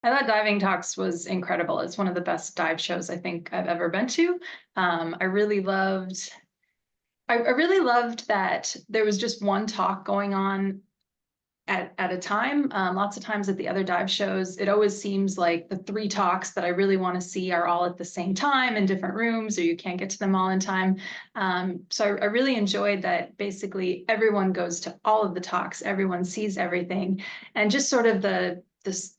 I thought Diving Talks was incredible. It's one of the best dive shows I think I've ever been to. I really loved I really loved that there was just one talk going on at a time. Lots of times at the other dive shows, it always seems like the three talks that I really want to see are all at the same time in different rooms, or you can't get to them all in time. So I really enjoyed that basically everyone goes to all of the talks, everyone sees everything, and just sort of the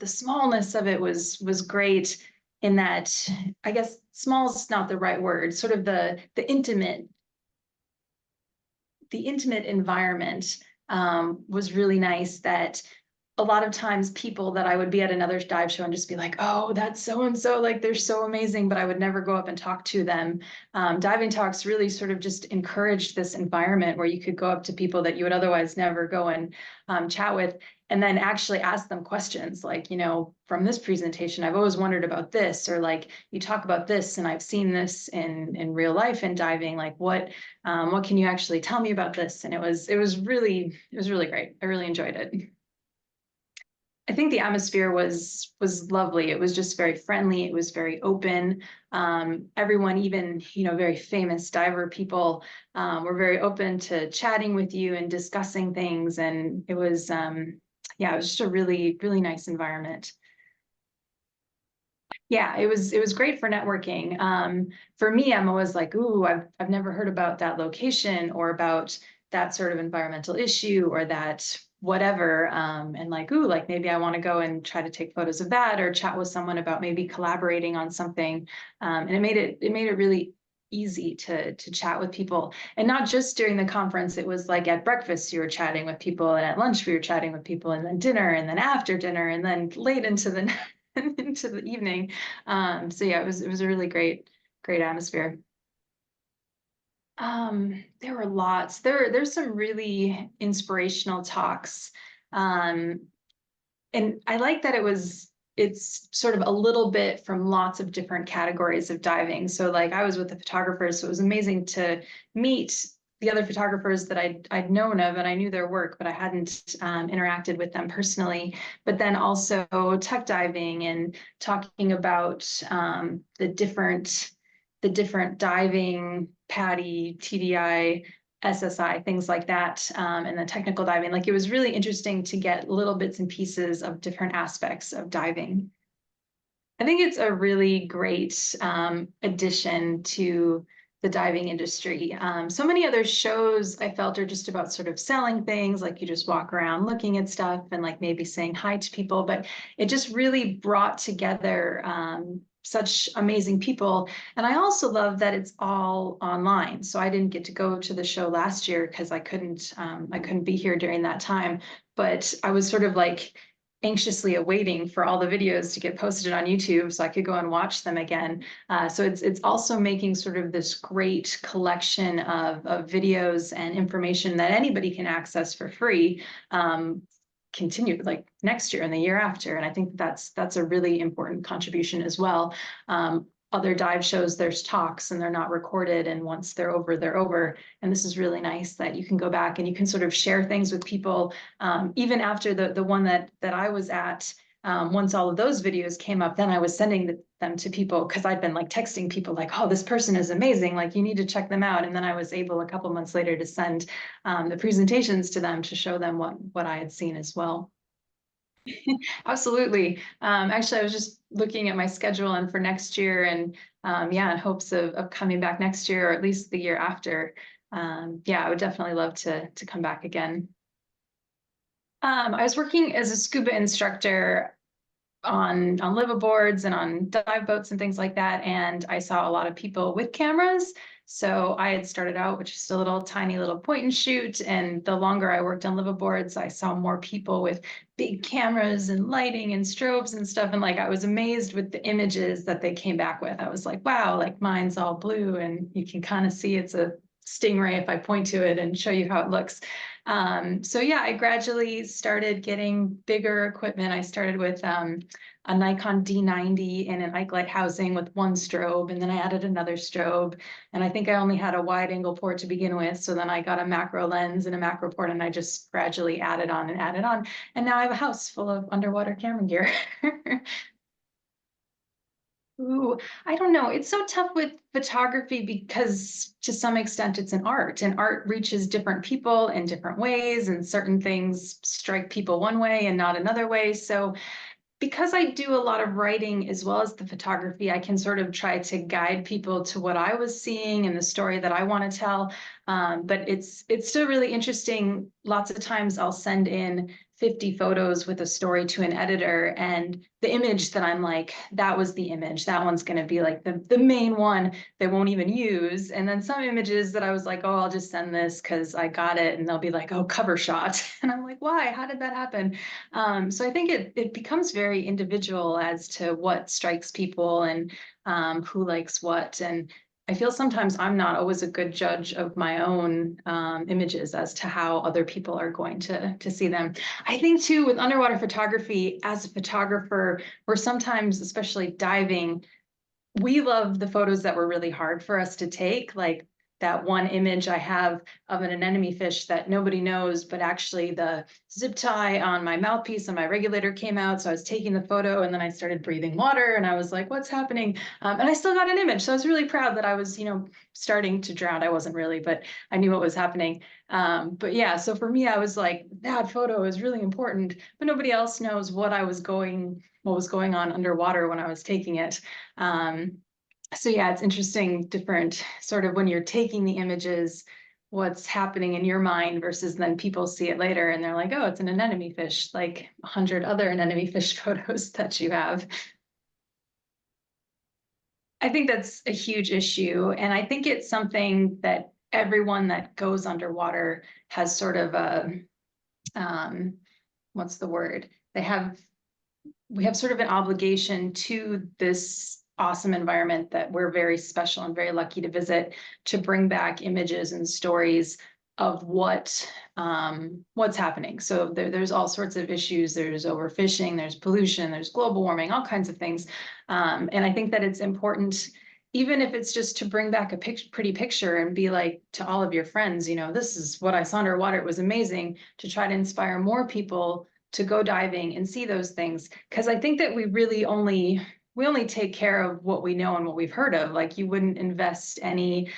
smallness of it was great in that, I guess small is not the right word, sort of the intimate environment was really nice. That a lot of times people that I would be at another dive show and just be like, oh, that's so and so, like they're so amazing, but I would never go up and talk to them. Diving Talks really sort of just encouraged this environment where you could go up to people that you would otherwise never go and chat with, and then actually ask them questions like, from this presentation, I've always wondered about this, or like you talk about this and I've seen this in real life in diving. Like what can you actually tell me about this? And it was really great. I really enjoyed it. I think the atmosphere was lovely. It was just very friendly. It was very open. Everyone, even very famous diver people, were very open to chatting with you and discussing things. And it was, yeah, it was just a really really nice environment. Yeah, it was great for networking. For me, I'm always like, ooh, I've never heard about that location or about that sort of environmental issue or that whatever. And like, ooh, like maybe I want to go and try to take photos of that or chat with someone about maybe collaborating on something. And it made it really easy to chat with people. And not just during the conference, it was like at breakfast you were chatting with people, and at lunch we were chatting with people, and then dinner, and then after dinner, and then late into the into the evening. So yeah, it was a really great atmosphere. There were lots. There's some really inspirational talks. Um, and I like that it's sort of a little bit from lots of different categories of diving. So like I was with the photographers, so it was amazing to meet the other photographers that I'd known of, and I knew their work, but I hadn't interacted with them personally. But then also tech diving and talking about the different diving, PADI, TDI, SSI, things like that, and the technical diving. Like it was really interesting to get little bits and pieces of different aspects of diving. I think it's a really great addition to the diving industry. So many other shows I felt are just about sort of selling things, like you just walk around looking at stuff and like maybe saying hi to people, but it just really brought together such amazing people. And I also love that it's all online. So I didn't get to go to the show last year because I couldn't be here during that time. But I was sort of like anxiously awaiting for all the videos to get posted on YouTube so I could go and watch them again. So it's also making sort of this great collection of videos and information that anybody can access for free, continue like next year and the year after. And I think that's a really important contribution as well. Other dive shows, there's talks and they're not recorded, and once they're over, they're over. And this is really nice that you can go back and you can sort of share things with people, even after the one that I was at. Once all of those videos came up, then I was sending them to people because I'd been like texting people like, oh, this person is amazing, like you need to check them out. And then I was able a couple months later to send the presentations to them to show them what I had seen as well. Absolutely. Actually, I was just looking at my schedule and for next year, and yeah, in hopes of coming back next year or at least the year after. Yeah, I would definitely love to come back again. I was working as a scuba instructor on liveaboards and on dive boats and things like that. And I saw a lot of people with cameras. So I had started out with just a little tiny little point and shoot. And the longer I worked on liveaboards, I saw more people with big cameras and lighting and strobes and stuff. And like I was amazed with the images that they came back with. I was like, wow, like mine's all blue and you can kind of see it's a stingray if I point to it and show you how it looks. So yeah, I gradually started getting bigger equipment. I started with a Nikon D90 and an Ike housing with one strobe, and then I added another strobe. And I think I only had a wide angle port to begin with. So then I got a macro lens and a macro port, and I just gradually added on and added on. And now I have a house full of underwater camera gear. Ooh, I don't know. It's so tough with photography because to some extent it's an art, and art reaches different people in different ways, and certain things strike people one way and not another way. So because I do a lot of writing as well as the photography, I can sort of try to guide people to what I was seeing and the story that I want to tell. But it's still really interesting. Lots of times I'll send in 50 photos with a story to an editor, and the image that I'm like, that was the image. That one's going to be like the main one they won't even use. And then some images that I was like, oh, I'll just send this because I got it. And they'll be like, oh, cover shot. And I'm like, why? How did that happen? So I think it becomes very individual as to what strikes people and who likes what. And I feel sometimes I'm not always a good judge of my own images as to how other people are going to see them. I think too with underwater photography, as a photographer, we're sometimes, especially diving, we love the photos that were really hard for us to take, like that one image I have of an anemone fish that nobody knows, but actually the zip tie on my mouthpiece and my regulator came out. So I was taking the photo and then I started breathing water and I was like, what's happening? And I still got an image. So I was really proud that I was, starting to drown. I wasn't really, but I knew what was happening. But yeah, so for me, I was like, that photo is really important, but nobody else knows what was going on underwater when I was taking it. Um, so yeah, it's interesting, different sort of when you're taking the images, what's happening in your mind versus then people see it later and they're like, oh, it's an anemone fish, like 100 other anemone fish photos that you have. I think that's a huge issue. And I think it's something that everyone that goes underwater has sort of um, what's the word? They have we have sort of an obligation to this awesome environment that we're very special and very lucky to visit, to bring back images and stories of what's happening. So there's all sorts of issues. There's overfishing, there's pollution, there's global warming, all kinds of things. And I think that it's important, even if it's just to bring back a pretty picture and be like to all of your friends, this is what I saw underwater. It was amazing, to try to inspire more people to go diving and see those things. Because I think that we only take care of what we know and what we've heard of. Like you wouldn't invest any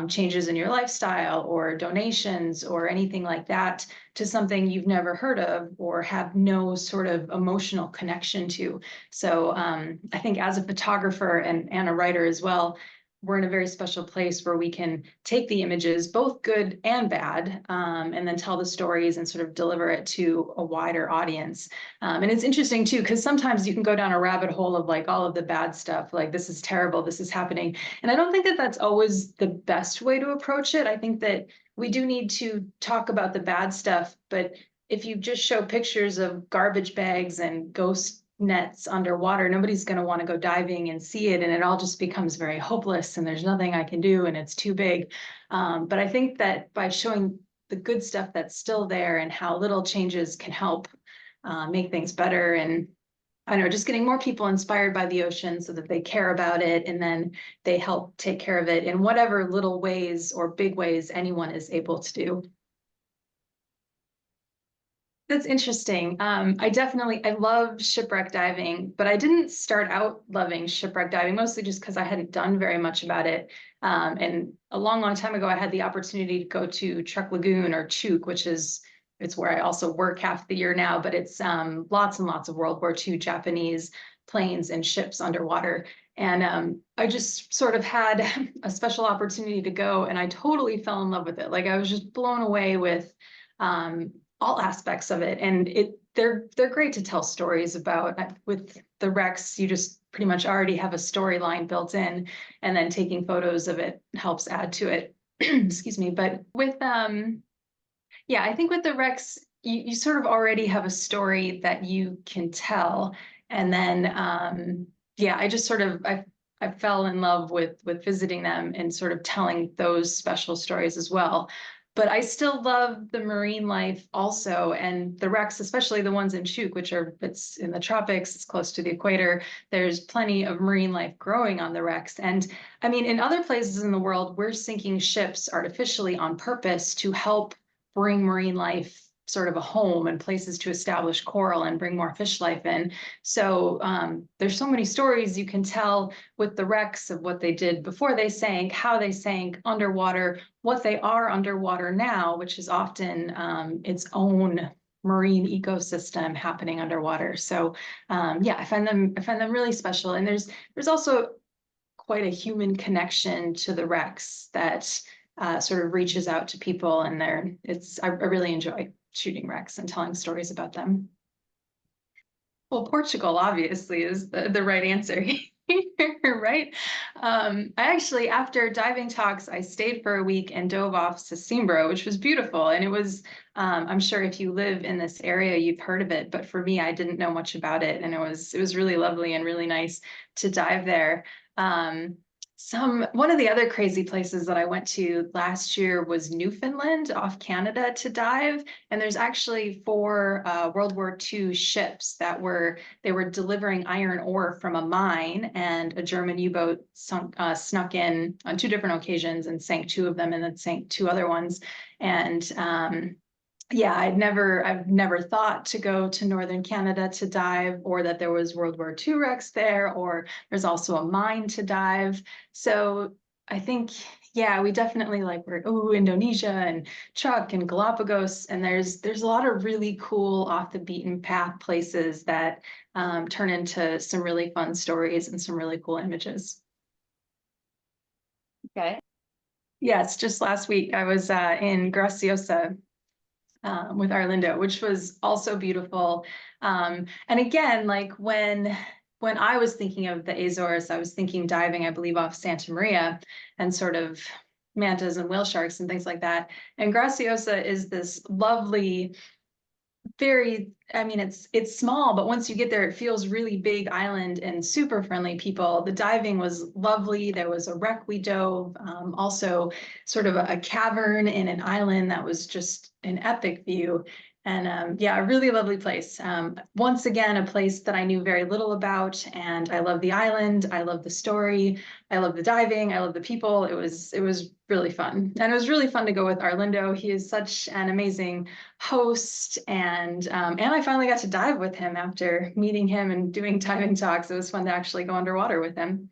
changes in your lifestyle or donations or anything like that to something you've never heard of or have no sort of emotional connection to. So I think as a photographer and a writer as well, we're in a very special place where we can take the images, both good and bad, and then tell the stories and sort of deliver it to a wider audience. And it's interesting too, because sometimes you can go down a rabbit hole of like all of the bad stuff, like this is terrible, this is happening. And I don't think that that's always the best way to approach it. I think that we do need to talk about the bad stuff, but if you just show pictures of garbage bags and ghost nets underwater, nobody's going to want to go diving and see it, and it all just becomes very hopeless and there's nothing I can do and it's too big. But I think that by showing the good stuff that's still there and how little changes can help make things better, and I don't know, just getting more people inspired by the ocean so that they care about it and then they help take care of it in whatever little ways or big ways anyone is able to do. That's interesting. I love shipwreck diving, but I didn't start out loving shipwreck diving, mostly just because I hadn't done very much about it. And a long, long time ago, I had the opportunity to go to Truck Lagoon or Chuuk, it's where I also work half the year now, but it's lots and lots of World War II Japanese planes and ships underwater. And I just sort of had a special opportunity to go, and I totally fell in love with it. Like I was just blown away with um, all aspects of it, and they're great to tell stories about. With the wrecks, you just pretty much already have a storyline built in, and then taking photos of it helps add to it. Excuse me. But with yeah, I think with the wrecks, you sort of already have a story that you can tell, and then yeah, I just sort of I fell in love with visiting them and sort of telling those special stories as well. But I still love the marine life also, and the wrecks, especially the ones in Chuuk, it's in the tropics, it's close to the equator. There's plenty of marine life growing on the wrecks. And I mean, in other places in the world, we're sinking ships artificially on purpose to help bring marine life sort of a home and places to establish coral and bring more fish life in. So there's so many stories you can tell with the wrecks of what they did before they sank, how they sank underwater, what they are underwater now, which is often its own marine ecosystem happening underwater. So yeah, I find them really special. And there's also quite a human connection to the wrecks that sort of reaches out to people, and I really enjoy shooting wrecks and telling stories about them. Well, Portugal obviously is the right answer. Right? I actually, after diving talks, I stayed for a week and dove off Sesimbra, which was beautiful. And it was, I'm sure if you live in this area, you've heard of it. But for me, I didn't know much about it. And it was really lovely and really nice to dive there. Um, One of the other crazy places that I went to last year was Newfoundland off Canada to dive. And there's actually four World War II ships they were delivering iron ore from a mine, and a German U-boat snuck in on two different occasions and sank two of them, and then sank two other ones. And yeah, I've never thought to go to northern Canada to dive, or that there was World War II wrecks there, or there's also a mine to dive. So I think, yeah, we definitely like Indonesia and Chuuk and Galapagos, and there's a lot of really cool off the beaten path places that turn into some really fun stories and some really cool images. Okay. Yes, just last week I was in Graciosa with Arlindo, which was also beautiful. And again, like when I was thinking of the Azores, I was thinking diving, I believe, off Santa Maria and sort of mantas and whale sharks and things like that. And Graciosa is this lovely, I mean, it's small, but once you get there, it feels really big island and super friendly people. The diving was lovely. There was a wreck we dove, also sort of a cavern in an island that was just an epic view. And yeah, a really lovely place. Once again, a place that I knew very little about, and I love the island. I love the story. I love the diving. I love the people. It was really fun, and it was really fun to go with Arlindo. He is such an amazing host, and I finally got to dive with him after meeting him and doing diving talks. It was fun to actually go underwater with him.